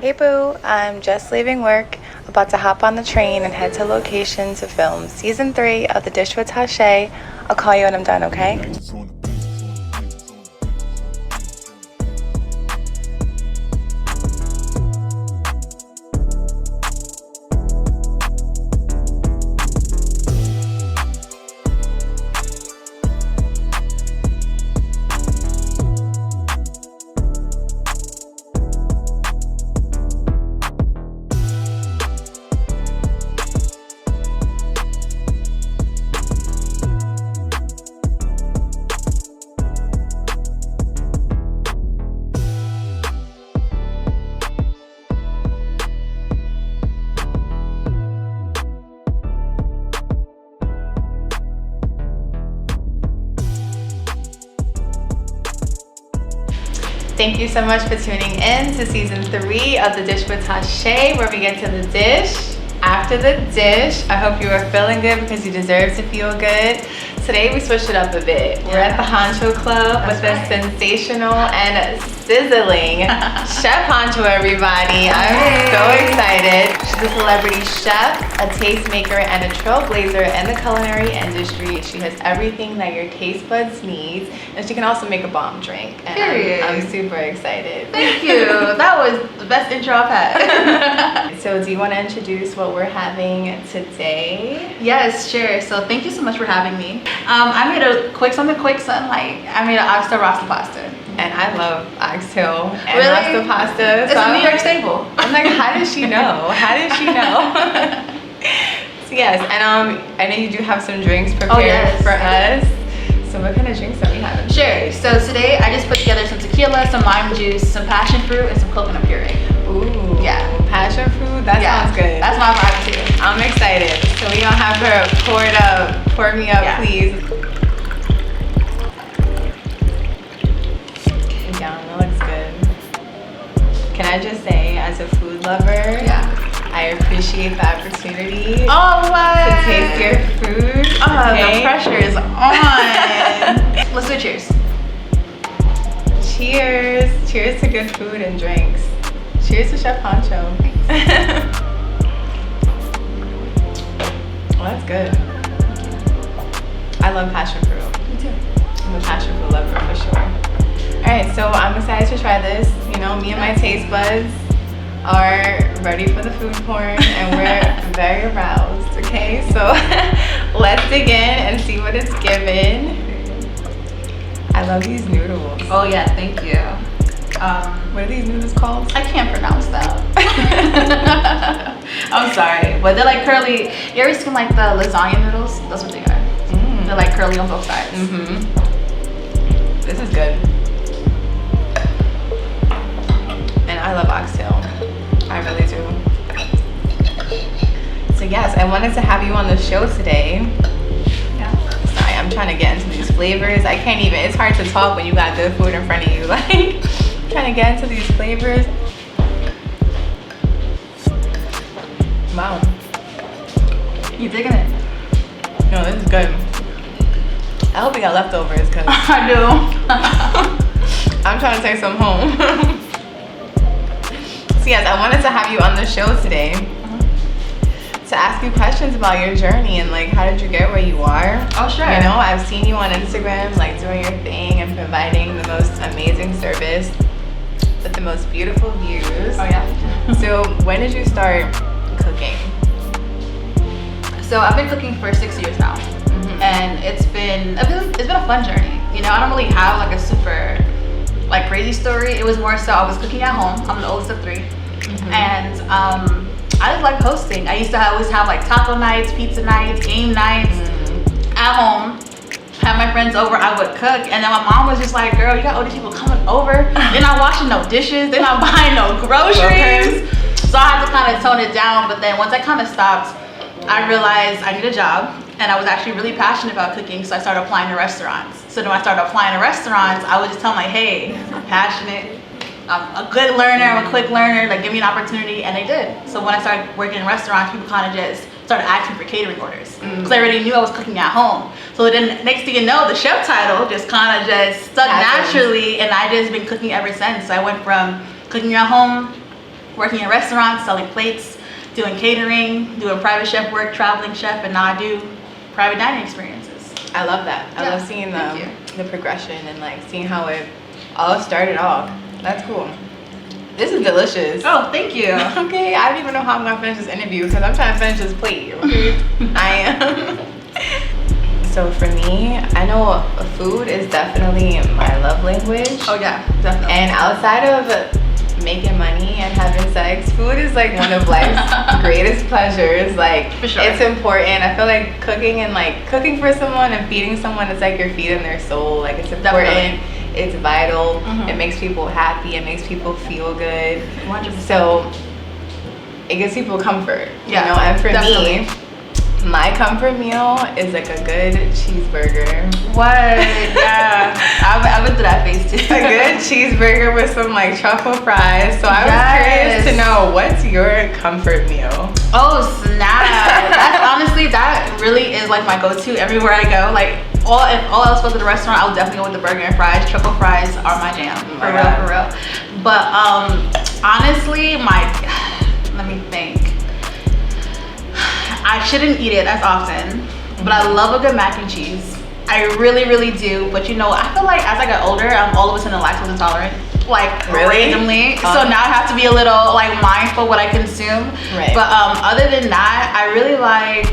Hey boo, I'm just leaving work, about to hop on the train and head to location to film season 3 of The Dish with Tashay. I'll call you when I'm done, okay? Thank you so much for tuning in to season 3 of The Dish with Tashay, where we get to the dish after the dish. I hope you are feeling good because you deserve to feel good. Today we switched it up a bit. We're at the Honcho Club with the sensational and sizzling Chef Honcho, everybody. I'm so excited. She's a celebrity chef, a tastemaker, and a trailblazer in the culinary industry. She has everything that your taste buds need, and she can also make a bomb drink. And Period. I'm super excited. Thank you. That was the best intro I've had. So do you want to introduce what we're having today? Yes, sure. So thank you so much for having me. I made something quick, light. I made an oxtail rasta pasta. And I love oxtail and Really? rasta pasta. It's a New York staple. I'm like, how did she know? How did she know? So yes, and I know you do have some drinks prepared for us. So what kind of drinks are we having? Sure. So today I just put together some tequila, some lime juice, some passion fruit, and some coconut puree. Ooh. Yeah. Passion fruit? That sounds good. That's my vibe too. I'm excited. So we gonna have her pour it up. Pour me up, please. Yeah, that looks good. Can I just say, as a food lover, I appreciate the opportunity to taste your food. The pressure is on. Let's do cheers. Cheers. Cheers to good food and drinks. Cheers to Chef Honcho. Well, that's good. I love passion fruit. Me too. I'm a passion fruit lover for sure. Alright, so I'm excited to try this. You know, me and my taste buds are ready for the food porn and we're very aroused, okay? So let's dig in and see what it's given. I love these noodles. Oh yeah, thank you. What are these noodles called? I can't pronounce that. I'm sorry, but they're like curly. You ever seen like the lasagna noodles? That's what they are. They're like curly on both sides. This is good. And I love oxtail. I really do. So yes, I wanted to have you on the show today. Sorry, I'm trying to get into these flavors. I can't even, it's hard to talk when you got good food in front of you. Like, trying to get into these flavors. Wow. You digging it? No, this is good. I hope we got leftovers because I do. I'm trying to take some home. So yes, I wanted to have you on the show today to ask you questions about your journey and like how did you get where you are. Oh sure. You know, I've seen you on Instagram like doing your thing and providing the most amazing service with the most beautiful views. Oh yeah. So when did you start cooking? So I've been cooking for 6 years now, and it's been a fun journey. You know, I don't really have like a super like crazy story. It was more so I was cooking at home. I'm the oldest of 3, and I just like hosting. I used to always have like taco nights, pizza nights, game nights at home. Have my friends over, I would cook, and then my mom was just like, "Girl, you got all these people coming over. They're not washing no dishes. They're not buying no groceries." So I had to kind of tone it down. But then once I kind of stopped, I realized I need a job, and I was actually really passionate about cooking, so I started applying to restaurants. So then when I started applying to restaurants, I would just tell them like, "Hey, I'm passionate. I'm a good learner. I'm a quick learner. Like, give me an opportunity," and they did. So when I started working in restaurants, people kind of just started asking for catering orders because I already knew I was cooking at home. So then next thing you know, the chef title just kind of just stuck naturally, and I just been cooking ever since. So I went from cooking at home working in restaurants, selling plates, doing catering, doing private chef work, traveling chef, and now I do private dining experiences. I love that. I love seeing the progression and like seeing how it all started off. That's cool. This is delicious. Oh, thank you. Okay, I don't even know how I'm gonna finish this interview because I'm trying to finish this plate. Okay? I am. So for me, I know food is definitely my love language. Oh yeah, definitely. And outside of making money and having sex, food is like one of life's greatest pleasures. Like, for sure. It's important. I feel like cooking for someone and feeding someone, it's like you're feeding their soul. Like, it's important. Definitely. It's vital. It makes people happy. It makes people feel good. 100%. So it gives people comfort. Yeah, you know, and for definitely. me, my comfort meal is like a good cheeseburger. What? Yeah. I've been through that phase too. A good cheeseburger with some like truffle fries. So I was curious to know, what's your comfort meal? Oh snap! That's honestly, that really is like my go-to everywhere I go. Like if all else goes to the restaurant, I'll definitely go with the burger and fries. Truffle fries are my jam. For real. But honestly, let me think. I shouldn't eat it as often, but I love a good mac and cheese. I really, really do. But you know, I feel like as I got older, I'm all of a sudden lactose intolerant. Like randomly. So now I have to be a little like mindful what I consume. Right. But other than that, I really like,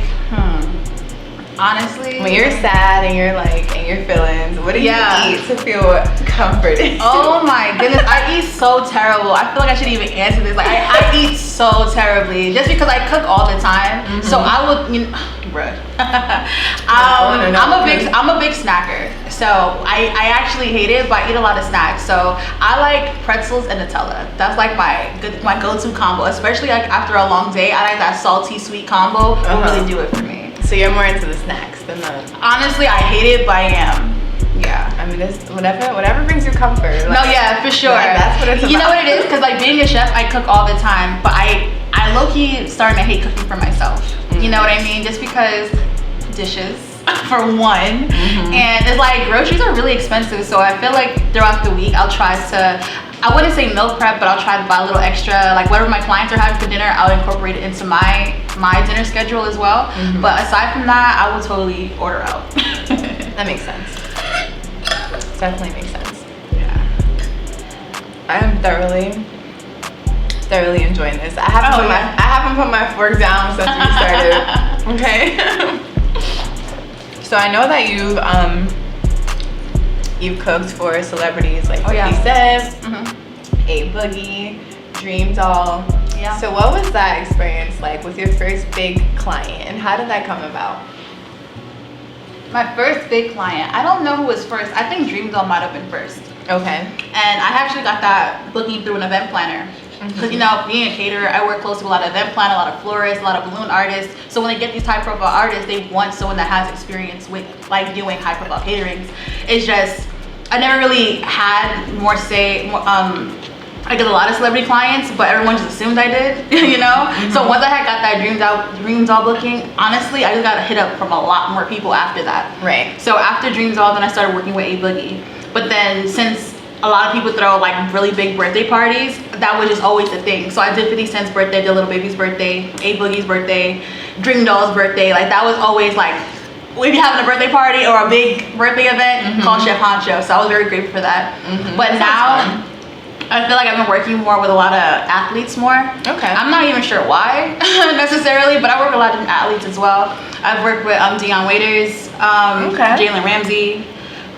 honestly, when you're sad and you're like in your feelings, what do you eat to feel comforted? Oh my goodness, I eat so terrible. I feel like I shouldn't even answer this. Like I eat so terribly just because I cook all the time. So I would, bruh. I'm a big snacker. So I actually hate it, but I eat a lot of snacks. So I like pretzels and Nutella. That's like my go-to combo, especially like after a long day. I like that salty sweet combo. Will really do it for me. So you're more into the snacks than the... Honestly, I hate it, but I am. Yeah. I mean, it's whatever brings you comfort. Like, no, yeah, for sure. Like, that's what it's about. You know what it is? Because like being a chef, I cook all the time, but I low-key starting to hate cooking for myself. You know what I mean? Just because dishes, for one. And it's like groceries are really expensive, so I feel like throughout the week I'll try to, I wouldn't say meal prep, but I'll try to buy a little extra, like whatever my clients are having for dinner, I'll incorporate it into my dinner schedule as well. But aside from that, I will totally order out. That makes sense. Definitely makes sense. Yeah. I am thoroughly enjoying this. I haven't put my fork down since we started. Okay. So I know that you've cooked for celebrities like you said, A Boogie, Dream Doll. Yeah. So what was that experience like with your first big client, and how did that come about? My first big client, I don't know who was first. I think Dream Doll might have been first. Okay. And I actually got that booking through an event planner. Because you know, being a caterer, I work closely with a lot of event planners, a lot of florists, a lot of balloon artists. So when they get these high profile artists, they want someone that has experience with like doing high profile caterings. It's just, I never really had more say. I get a lot of celebrity clients, but everyone just assumed I did, you know? So once I had got that Dream Doll booking, honestly, I just got hit up from a lot more people after that. Right. So after Dream Doll, then I started working with A Boogie. But then since a lot of people throw like really big birthday parties, that was just always the thing. So I did 50 Cent's birthday, did Little Baby's birthday, A Boogie's birthday, Dream Doll's birthday. Like that was always like, we'd be having a birthday party or a big birthday event called Chef Honcho. So I was very grateful for that. But now, I feel like I've been working more with a lot of athletes more. Okay. I'm not even sure why necessarily, but I work with a lot of different athletes as well. I've worked with Dion Waiters, Jalen Ramsey.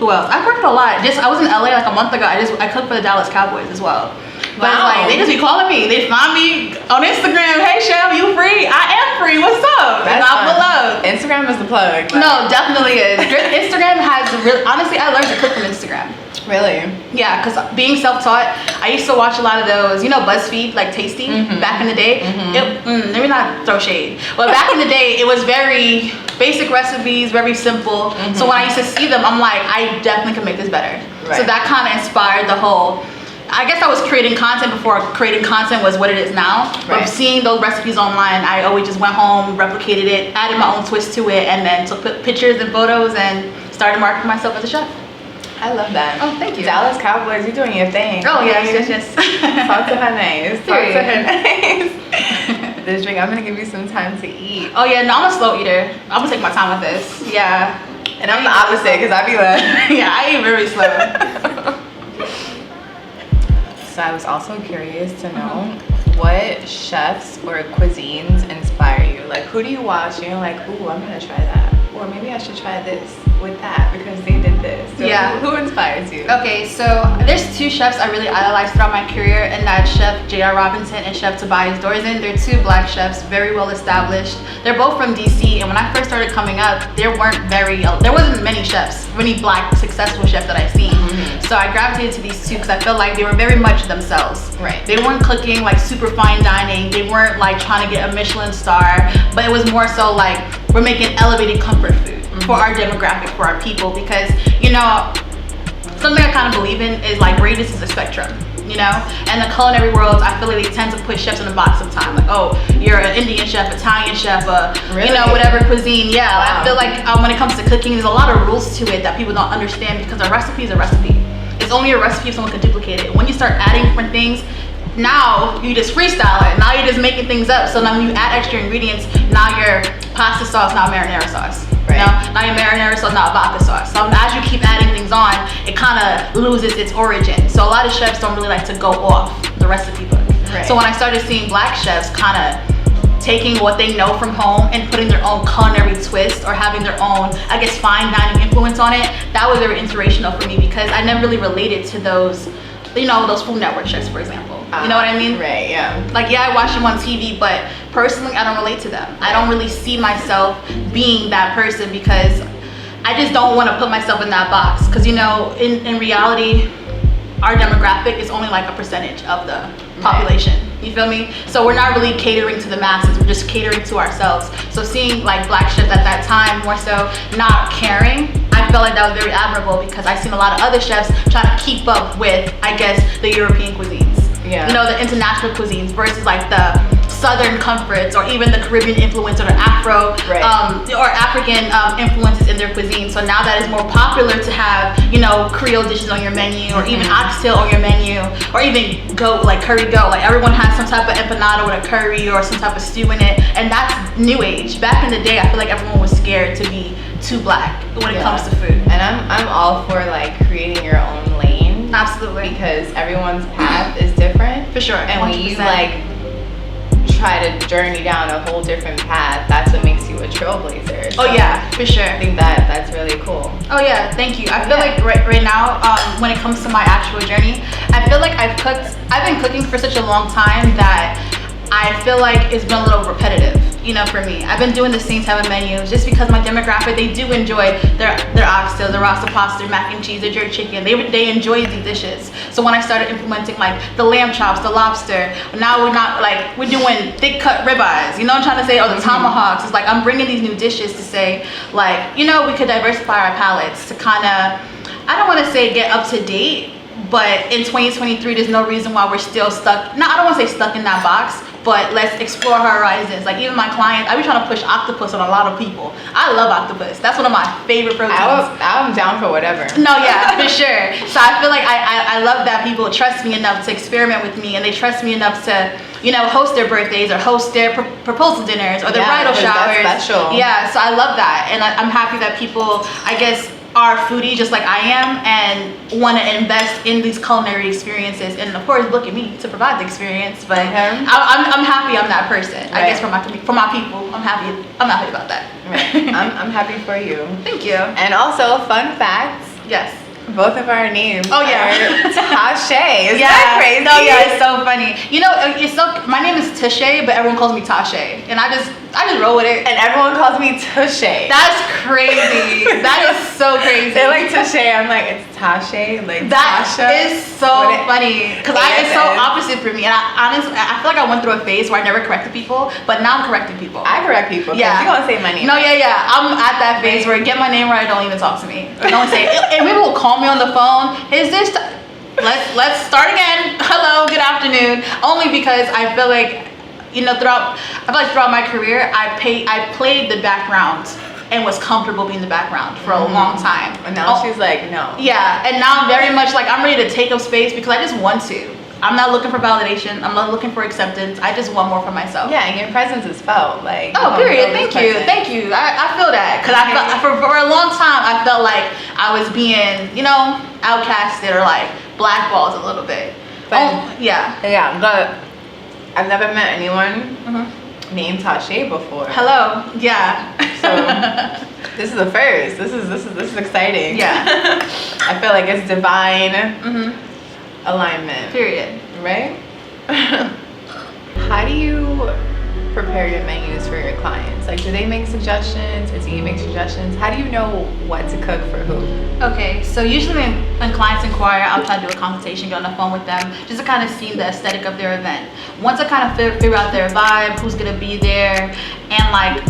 Who else? I've worked with a lot. I was in LA like a month ago. I cooked for the Dallas Cowboys as well. But it's like, they just be calling me. They find me on Instagram. Hey, Chef, you free? I am free. What's up? And I'm below. Instagram is the plug. No, definitely is. Instagram has really, honestly, I learned to cook from Instagram. Really? Yeah, because being self-taught, I used to watch a lot of those, you know, BuzzFeed, like Tasty, back in the day. Let me not throw shade. But back in the day, it was very basic recipes, very simple. So when I used to see them, I'm like, I definitely can make this better. Right. So that kind of inspired the whole, I guess I was creating content before creating content was what it is now. Right. But seeing those recipes online, I always just went home, replicated it, added my own twist to it, and then took pictures and photos and started marketing myself as a chef. I love that. Oh, thank you. Dallas Cowboys, you're doing your thing. Oh, yes. Talk to her nice. Talk to her Period. nice. This drink, I'm gonna give you some time to eat. Oh yeah, no, I'm a slow eater. I'm gonna take my time with this. Yeah. And I'm the opposite, because I be like, yeah, I eat very slow. So I was also curious to know what chefs or cuisines inspire you. Like, who do you watch and you're like, ooh, I'm gonna try that, or maybe I should try this with that because they did this. So Yeah. who inspires you? Okay, so there's two chefs I really idolized throughout my career, and that's Chef J.R. Robinson and Chef Tobias Dorzen. They're two black chefs, very well established. They're both from DC, and when I first started coming up, there wasn't many chefs, many black successful chefs that I've seen. So I gravitated to these two because I felt like they were very much themselves. Right. They weren't cooking like super fine dining. They weren't like trying to get a Michelin star, but it was more so like we're making elevated comfort food for our demographic, for our people, because you know something I kind of believe in is like greatness is a spectrum, you know. And the culinary world, I feel like they tend to put chefs in a box sometimes, like, oh, you're an Indian chef, Italian chef, really? you know, whatever cuisine. Yeah, Wow. I feel like when it comes to cooking, there's a lot of rules to it that people don't understand, because a recipe is a recipe. It's only a recipe if someone can duplicate it. When you start adding different things, now you just freestyle it. Now you're just making things up. So now when you add extra ingredients, now your pasta sauce, now marinara sauce. Right. Now your marinara sauce, not vodka sauce. So as you keep adding things on, it kind of loses its origin. So a lot of chefs don't really like to go off the recipe book. Right. So when I started seeing black chefs kind of taking what they know from home and putting their own culinary twist, or having their own, I guess, fine dining influence on it, that was very inspirational for me, because I never really related to those, you know, those Food Network chefs, for example. You know what I mean? Right, yeah. Like, yeah, I watch them on TV, but personally, I don't relate to them. I don't really see myself being that person, because I just don't want to put myself in that box. Because, you know, in reality, our demographic is only like a percentage of the population. You feel me? So we're not really catering to the masses. We're just catering to ourselves. So seeing like black chefs at that time more so not caring, I felt like that was very admirable, because I've seen a lot of other chefs trying to keep up with, I guess, the European cuisines. Yeah. You know, the international cuisines versus like the Southern comforts, or even the Caribbean influence, or the Afro or African influences in their cuisine. So now that it's more popular to have, you know, Creole dishes on your menu, or even oxtail on your menu, or even goat, like curry goat. Like everyone has some type of empanada with a curry or some type of stew in it, and that's new age. Back in the day, I feel like everyone was scared to be too black when it comes to food. And I'm all for like creating your own lane. Absolutely. Because everyone's path is different. For sure. And when you 100%. like try to journey down a whole different path, that's what makes you a trailblazer. Oh yeah, for sure. I think that's really cool. Oh yeah, thank you. I feel like right now, when it comes to my actual journey, I feel like I've been cooking for such a long time that I feel like it's been a little repetitive, you know, for me. I've been doing the same type of menus just because my demographic, they do enjoy their oxtail, their rasta pasta, their mac and cheese, their jerk chicken. They enjoy these dishes. So when I started implementing like the lamb chops, the lobster, now we're doing thick cut ribeyes, you know what I'm trying to say, or the tomahawks. It's like I'm bringing these new dishes to say, like, you know, we could diversify our palates to kind of, I don't want to say get up to date, but in 2023, there's no reason why we're still stuck. No, I don't want to say stuck in that box, but let's explore horizons. Like even my clients, I be trying to push octopus on a lot of people. I love octopus. That's one of my favorite proteins. I'm down for whatever. No, yeah, for sure. So I feel like I love that people trust me enough to experiment with me, and they trust me enough to, you know, host their birthdays, or host their proposal dinners, or their bridal showers. That's special. Yeah, so I love that, and I'm happy that people, I guess, are foodie just like I am, and want to invest in these culinary experiences, and of course look at me to provide the experience. But I'm happy I'm that person. Right. I guess for my people, I'm happy about that. Right. I'm happy for you. Thank you. And also, fun fact. Yes. Both of our names. Oh yeah. are Tashe. Is yeah. that crazy? No, yeah, it's so funny. You know, my name is Tashe, but everyone calls me Tashe, and I just roll with it. And everyone calls me Tushe. That's crazy. That is so crazy. They're like Tushe. I'm like, it's Tashe. Like that Tasha. is so funny, because it's so opposite for me. And I honestly feel like I went through a phase where I never corrected people, but now I'm correcting people. I correct people. Yeah. You gonna say my name? No, yeah. I'm at that phase where get my name right, don't even talk to me. Or don't say. And people will call me on the phone. Is this? Let's start again. Hello, good afternoon. Only because I feel like, you know, throughout my career, I played the background and was comfortable being in the background for a long time. And now she's like, no. Yeah, and now I'm very much like, I'm ready to take up space because I just want to. I'm not looking for validation. I'm not looking for acceptance. I just want more for myself. Yeah, and your presence is felt. Like, oh, period. Thank you. I feel that because I felt for a long time I felt like I was being, you know, outcasted or like blackballed a little bit. But yeah, but I've never met anyone named Tashay before. Hello. Yeah. So this is the first. This is exciting. Yeah. I feel like it's divine alignment. Period. Right? How do you prepare your menus for your clients? Like, do they make suggestions or do you make suggestions? How do you know what to cook for who? Okay, so usually when clients inquire, I'll try to do a consultation, get on the phone with them, just to kind of see the aesthetic of their event. Once I kind of figure out their vibe, who's gonna be there, and like,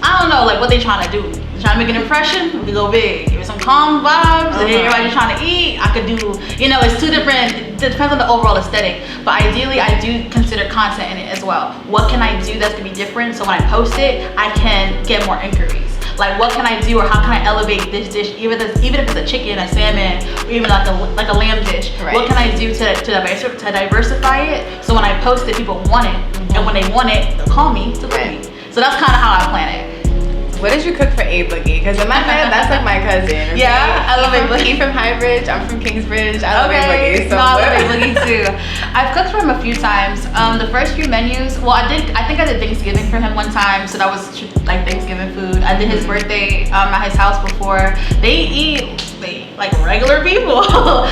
I don't know, like what they trying to do. They're trying to make an impression, we go big. Give it some calm vibes, and then everybody's trying to eat. I could do, you know, it's two different, it depends on the overall aesthetic. But ideally, I do consider content in it as well. What can I do that's gonna be different so when I post it, I can get more inquiries. Like what can I do or how can I elevate this dish, even if it's a chicken, a salmon, or even like a lamb dish. Right. What can I do to diversify it so when I post it, people want it. And when they want it, they'll call me to cook me. So that's kind of how I plan it. What did you cook for A Boogie? Because in my head, that's like my cousin. Okay? Yeah, I love A Boogie. He from Highbridge, I'm from Kingsbridge. I love A Boogie. So no, I love A Boogie too. I've cooked for him a few times. The first few menus, well, I think I did Thanksgiving for him one time, so that was like Thanksgiving food. I did his birthday at his house before. They eat like regular people.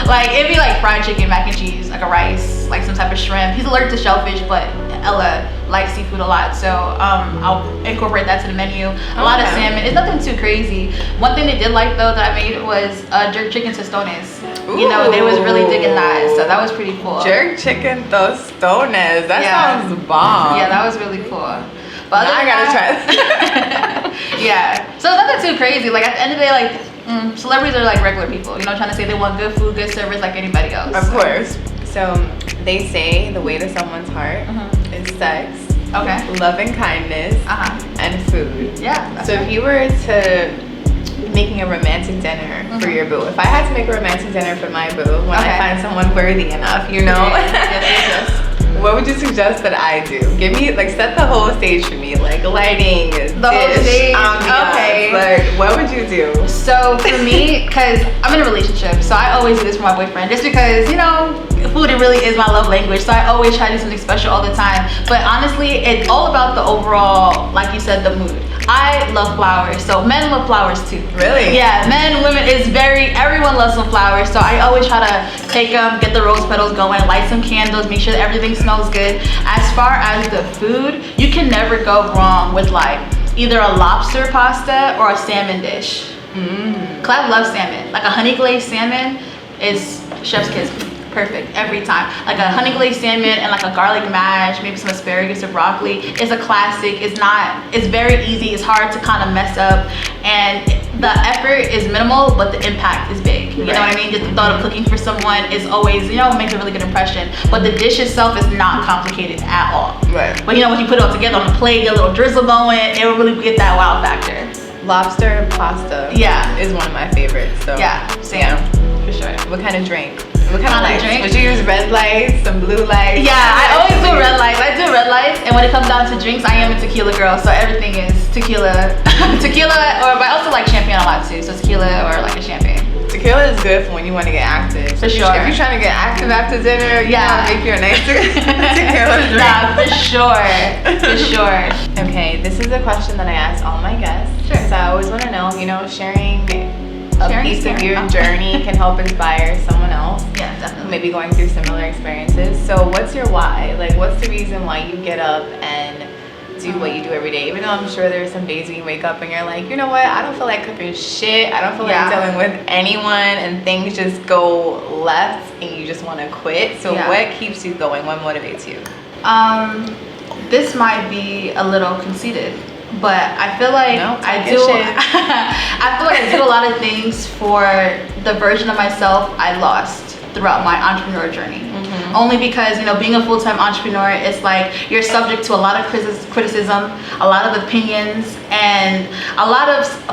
Like it'd be like fried chicken, mac and cheese, like a rice, like some type of shrimp. He's allergic to shellfish, but Ella likes seafood a lot, so I'll incorporate that to the menu. A lot of salmon. It's nothing too crazy. One thing they did like though that I made was jerk chicken tostones. Ooh. You know, they was really digging that, so that was pretty cool. Jerk chicken tostones. That sounds bomb. Yeah, that was really cool. But I gotta try that. Yeah, so it's nothing too crazy. Like at the end of the day, like celebrities are like regular people. You know, trying to say they want good food, good service, like anybody else. Of course. So they say the way to someone's heart is sex, love and kindness, and food. Yeah. So if you were to making a romantic dinner for your boo, if I had to make a romantic dinner for my boo, when I find someone worthy enough, you know, yes. What would you suggest that I do? Give me, like, set the whole stage for me, like lighting, the whole stage. Ambiance, like, what would you do? So for me, because I'm in a relationship, so I always do this for my boyfriend, just because, you know, food, it really is my love language, so I always try to do something special all the time. But honestly, it's all about the overall, like you said, the mood. I love flowers, so men love flowers too. Really? Yeah, men, women, everyone loves some flowers, so I always try to take them, get the rose petals going, light some candles, make sure that everything smells good. As far as the food, you can never go wrong with like either a lobster pasta or a salmon dish. Cause I love salmon. Like a honey glazed salmon is chef's kiss. Perfect every time. Like a honey glazed salmon and like a garlic mash, maybe some asparagus or broccoli. It's a classic. It's very easy. It's hard to kind of mess up, and the effort is minimal, but the impact is big. You know what I mean? Just the thought of cooking for someone is always, you know, makes a really good impression. But the dish itself is not complicated at all. Right. But you know, when you put it all together on the plate, get a little drizzle going, it will really get that wow factor. Lobster pasta. Is one of my favorites. So same. For sure. What kind of drink? What kind of lights? Drink? Would you use red lights, some blue lights? Yeah, I always do red lights. I do red lights, and when it comes down to drinks, I am a tequila girl, so everything is tequila. But I also like champagne a lot too, so tequila or like a champagne. Tequila is good for when you want to get active. For sure. If you're trying to get active after dinner, you gotta make your nice tequila drink. Yeah, for sure. Okay, this is a question that I ask all my guests. Sure. So I always want to know, you know, sharing a piece of your journey can help inspire someone else. Yeah, definitely. Maybe going through similar experiences. So what's your why? Like, what's the reason why you get up and do what you do every day? Even though I'm sure there's some days when you wake up and you're like, you know what, I don't feel like cooking shit. I don't feel like dealing with anyone, and things just go left and you just want to quit. So what keeps you going? What motivates you? This might be a little conceited, but I feel like I feel like I do a lot of things for the version of myself I lost throughout my entrepreneur journey. Only because, you know, being a full-time entrepreneur, it's like you're subject to a lot of criticism, a lot of opinions, and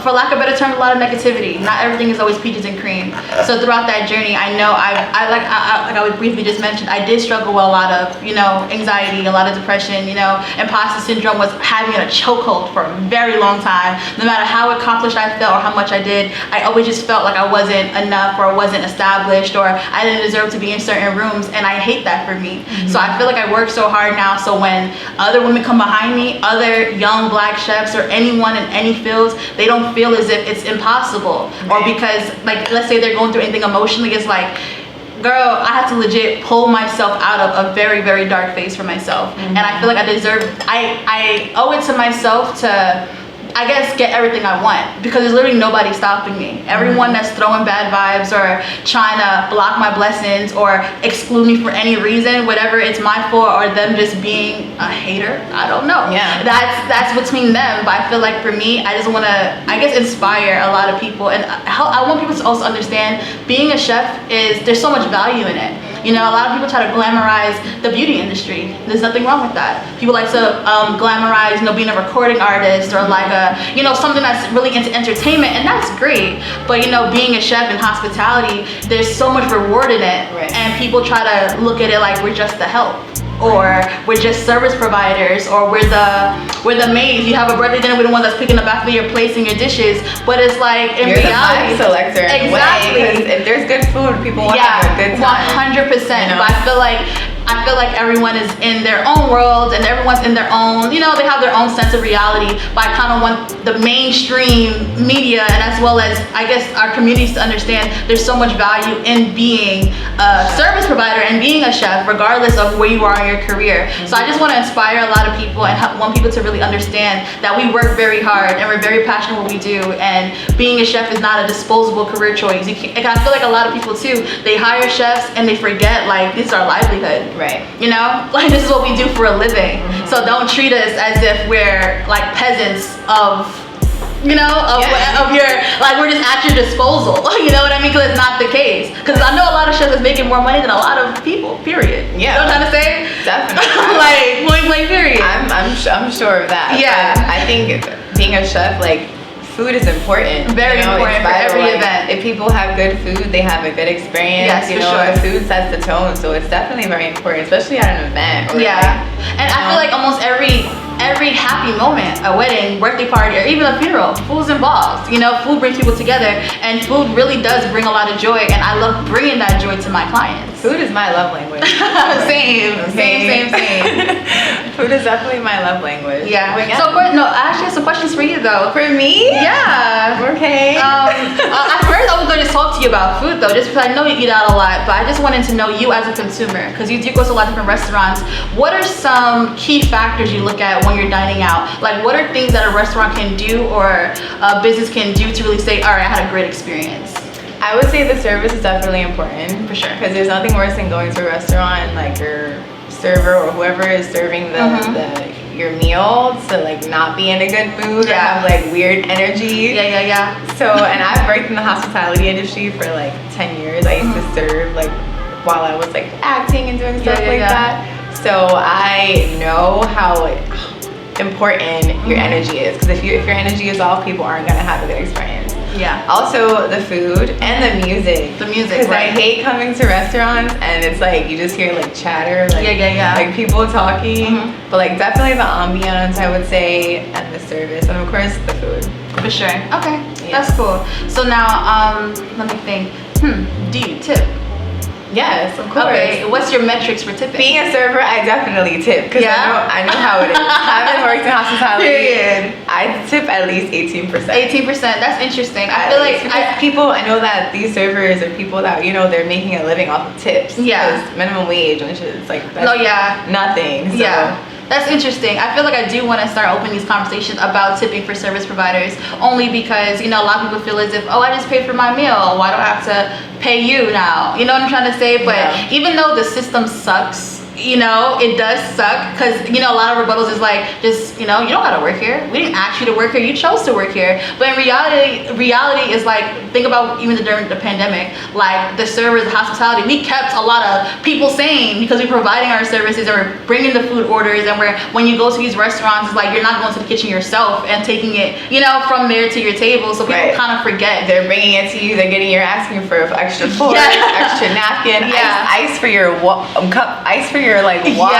for lack of a better term, a lot of negativity. Not everything is always peaches and cream. So throughout that journey, I know like I would briefly just mentioned, I did struggle with a lot of, anxiety, a lot of depression, imposter syndrome was having a chokehold for a very long time. No matter how accomplished I felt or how much I did, I always just felt like I wasn't enough or wasn't established or I didn't deserve to be in certain rooms, and I hate that for me. So I feel like I work so hard now, so when other women come behind me, other young black chefs or anyone in any fields, they don't feel as if it's impossible. Or because, like, let's say they're going through anything emotionally, it's like, girl, I have to legit pull myself out of a very, very dark phase for myself. And I feel like I owe it to myself to, I guess, get everything I want, because there's literally nobody stopping me. Everyone that's throwing bad vibes or trying to block my blessings or exclude me for any reason, whether it's my fault or them just being a hater, I don't know. Yeah. That's between them. But I feel like for me, I just want to, I guess, inspire a lot of people. And I want people to also understand being a chef there's so much value in it. A lot of people try to glamorize the beauty industry. There's nothing wrong with that. People like to glamorize, being a recording artist or like something that's really into entertainment, and that's great. But being a chef in hospitality, there's so much reward in it, and people try to look at it like we're just the help, or we're just service providers, or we're the maids. You have a birthday dinner, we're the ones that's picking up after your plates and your dishes. But it's like in You're reality, the vibe selector. Exactly. If there's good food, people want to have a good time. 100%. But I feel like everyone is in their own world, and everyone's in their own, they have their own sense of reality. But I kind of want the mainstream media, and as well as, I guess, our communities to understand there's so much value in being a service provider and being a chef, regardless of where you are in your career. So I just want to inspire a lot of people and want people to really understand that we work very hard and we're very passionate what we do. And being a chef is not a disposable career choice. I feel like a lot of people too, they hire chefs and they forget, like, this is our livelihood. Right. Like, this is what we do for a living. So don't treat us as if we're like peasants of your, like, we're just at your disposal. You know what I mean? Because it's not the case. Because I know a lot of chefs is making more money than a lot of people, period. Yeah. You know what I'm trying to say? Definitely. Like, point blank, period. I'm sure of that. Yeah. But I think being a chef, like, food is important. Very important for every event. If people have good food, they have a good experience. Yes, for sure. The food sets the tone, so it's definitely very important, especially at an event. And I feel like almost every happy moment, a wedding, birthday party, or even a funeral, food's involved. Food brings people together, and food really does bring a lot of joy, and I love bringing that joy to my clients. Food is my love language. Same. Food is definitely my love language. Yeah. So, I actually have some questions for you, though. For me? Yeah. Okay. At first, I was going to talk to you about food, though, just because I know you eat out a lot, but I just wanted to know you as a consumer, because you do go to a lot of different restaurants. What are some key factors you look at when you're dining out? Like, what are things that a restaurant can do or a business can do to really say, all right, I had a great experience? I would say the service is definitely important. For sure. Because there's nothing worse than going to a restaurant and, like, your server or whoever is serving your meal to, like, not be in a good mood or have, like, weird energy. Yeah. So, and I've worked in the hospitality industry for, like, 10 years. I used to serve, like, while I was, like, acting and doing stuff that. So I know how important your energy is, because if your energy is off, people aren't gonna have a good experience. Yeah. Also the food and the music. Because I hate coming to restaurants and it's like you just hear like chatter, like like people talking. But like definitely the ambiance, I would say, and the service, and of course the food. For sure. Okay, that's cool. So now, let me think. Do you tip? Yes, of course. Okay, what's your metrics for tipping? Being a server, I definitely tip, because I know how it is. Having worked in hospitality, I tip at least 18%. 18%, that's interesting. I feel like I know that these servers are people that, they're making a living off of tips. Yeah. Minimum wage, which is like, nothing. So. Yeah. That's interesting. I feel like I do want to start opening these conversations about tipping for service providers, only because, a lot of people feel as if, I just paid for my meal. Why do I have to pay you now? You know what I'm trying to say? But even though the system sucks, you know, it does suck because, you know, a lot of rebuttals is like, just, you know, you don't gotta work here. We didn't ask you to work here. You chose to work here. But in reality is like, think about even during the pandemic, like the servers, the hospitality, we kept a lot of people sane because we're providing our services and we're bringing the food orders, and when you go to these restaurants, it's like you're not going to the kitchen yourself and taking it, you know, from there to your table. So people kind of forget. They're bringing it to you. They're getting. You're asking for extra fork, extra napkin, ice for your cup, ice for your like water.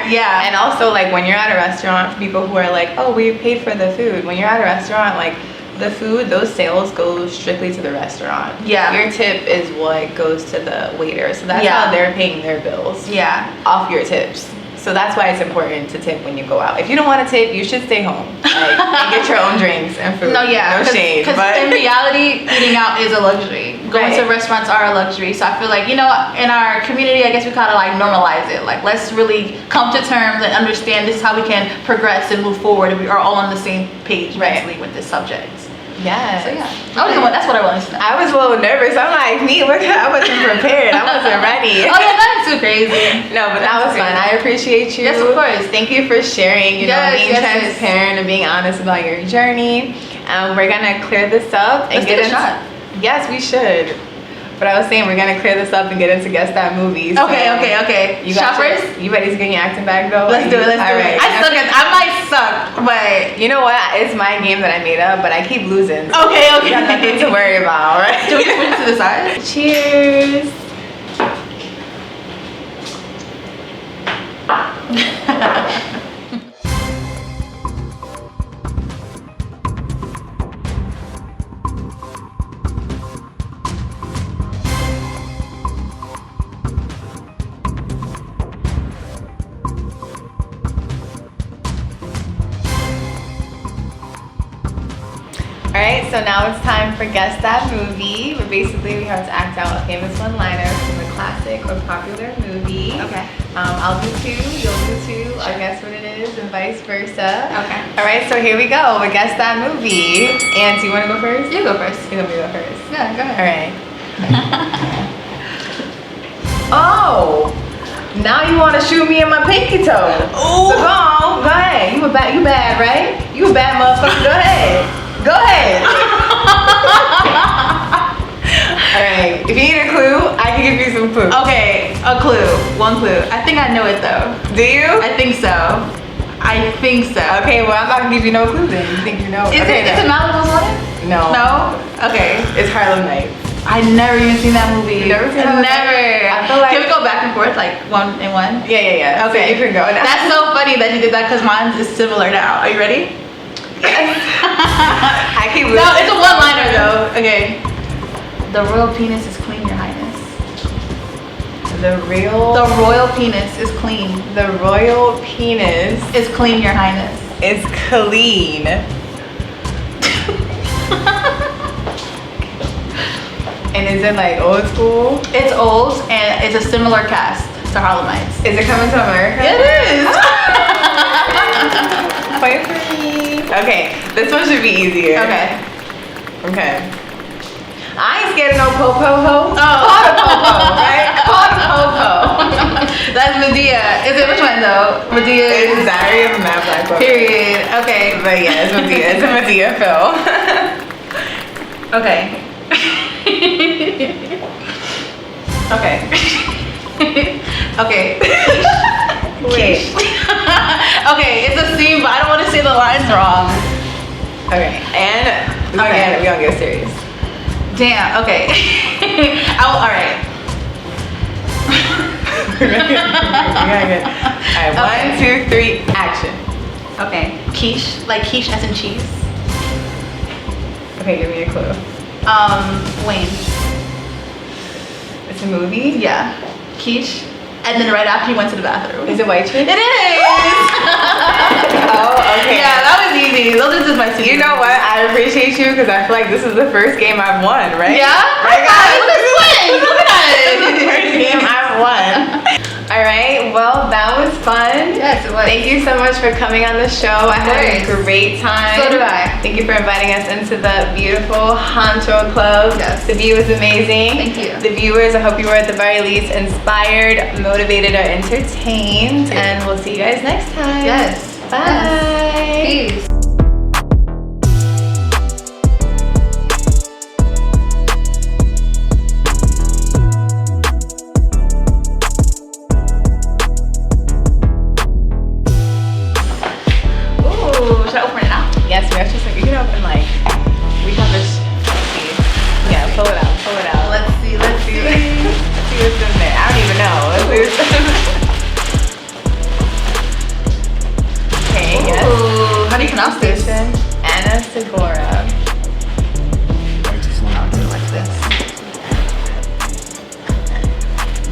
Yeah. And also like when you're at a restaurant, for people who are like, oh, we paid for the food. When you're at a restaurant, like the food, those sales go strictly to the restaurant. Yeah. Your tip is what goes to the waiter. So that's how they're paying their bills. Yeah. Off your tips. So that's why it's important to tip when you go out. If you don't want to tip, you should stay home and get your own drinks and food. No shade. Because in reality, eating out is a luxury. Going to restaurants are a luxury. So I feel like, you know, in our community, I guess we kind of like normalize it. Like, let's really come to terms and understand this is how we can progress and move forward. And we are all on the same page mentally with this subject. Yes. So that's what I wanted to know. I was a little nervous. I'm like, I wasn't prepared. I wasn't ready. Oh yeah, that's too crazy. No, but that was fun. I appreciate you. Yes, of course. Thank you for sharing, you know, being transparent and being honest about your journey. We're gonna clear this up and get a shot. Yes, we should. But I was saying we're gonna clear this up and get into Guess That Movie. So okay. You got you ready to get your acting back though? Let's do it. I might suck, but you know what? It's my game that I made up, but I keep losing. So okay. You got nothing to worry about, right? Should we switch to the side? Cheers. Alright, so now it's time for Guess That Movie, where basically we have to act out a famous one-liner from a classic or popular movie. Okay. I'll do two, you'll do two, I'll guess what it is, and vice versa. Okay. Alright, so here we go with Guess That Movie. And do you want to go first? You go first. You want me to go first? Yeah, go ahead. Alright. Oh! Now you want to shoot me in my pinky toe. Ooh. So go ahead. You bad, right? You a bad motherfucker, go ahead. Go ahead. Alright, if you need a clue, I can give you some clues. Okay, a clue. One clue. I think I know it though. Do you? I think so. Okay, well I'm not gonna give you no clue then. You think you know? Is it Malibu's Haunted? No. No? Okay. It's Harlem Nights. I never even seen that movie. You never seen that? Never. I feel like. Can we go back and forth like one and one? Yeah. Okay. So you can go now. That's so funny that you did that because mine is similar now. Are you ready? Yes. I keep losing. No, it's a one-liner though. Okay. The royal penis is clean, Your Highness. The royal penis is clean. The royal penis is clean, Your Highness. Is clean. And is it like old school? It's old and it's a similar cast to Harlem Nights. Is it coming to America? It is. Point for me. Okay, this one should be easier. Okay. I ain't scared of no po-po-ho. Oh. Call the po-po, right? Call the po-po. That's Medea. Is it which one though? Medea is Diary of a Mad Black Woman. Period. Okay. But yeah, it's Medea. It's a Medea film. Okay. Okay. Wait. Okay, it's a scene, but I don't want to say the lines wrong. Okay, and we're gonna get serious. Damn, okay. Alright. We're gonna get. Alright, 1, 2, 3, action. Okay. Quiche, like quiche as in cheese. Okay, give me a clue. Wayne. It's a movie? Yeah. Quiche. And then right after he went to the bathroom. Is it White Chicks? It is! Oh, okay. Yeah, that was easy. Those are just my secrets. You know what? I appreciate you because I feel like this is the first game I've won, right? Yeah? Right, guys? Look at this. This is the first game I've won. All right, well, that was fun. Yes, it was. Thank you so much for coming on the show. I had a great time. So did I. Thank you for inviting us into the beautiful Honcho Club. Yes. The view was amazing. Thank you. The viewers, I hope you were at the very least inspired, motivated, or entertained. And we'll see you guys next time. Yes. Bye. Peace. Should I open it now? Yes, we actually said you can open like we have this. Let's see. Yeah, pull it out. Pull it out. Let's see. Let's see what's in there. I don't even know. Okay. Yes. Ooh, how do you pronounce this? Anna Segura. I'll do it like this.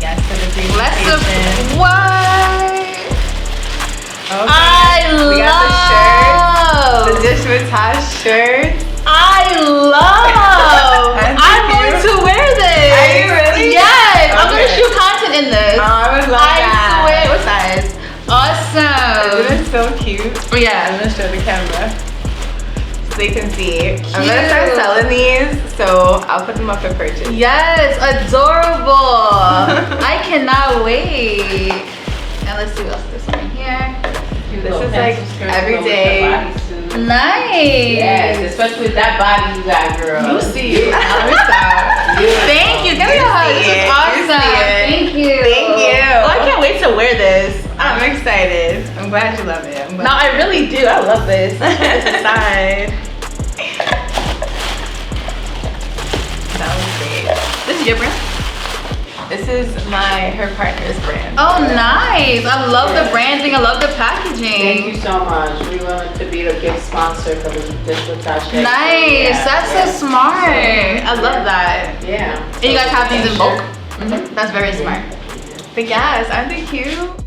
Yes, for the Let's presentation. what? Okay. We got the shirt. The love. Dish with Tosh shirt. I love. Aren't I'm you going cute? to wear this. Are you really? Yes. I'm Okay. gonna shoot content in this. Oh, I would love I that. swear. What size? Awesome. Isn't it so cute? I'm Yeah. gonna show the camera so they can see. I'm Cute. gonna start selling these, so I'll put them up for purchase. Yes, adorable. I cannot wait. And let's see what else is this one here. This is like everyday. Nice. Yes, especially with that body you got, girl. You see it. Let me stop. Thank you. Give me a You hug. see This is it. You awesome. see it. Thank you. Thank you. Oh, I can't wait to wear this. I'm excited. I'm glad you love it. I'm glad. No, I really do. I love this. Side. That was great. This is your brand? This is her partner's brand. Oh, nice. I love the branding. I love the packaging. Thank you so much. We wanted to be the big sponsor for the Dish with Tosh. Nice. That's so smart. I love that. Yeah. And you guys have these in bulk? That's very smart. But yes, aren't they cute?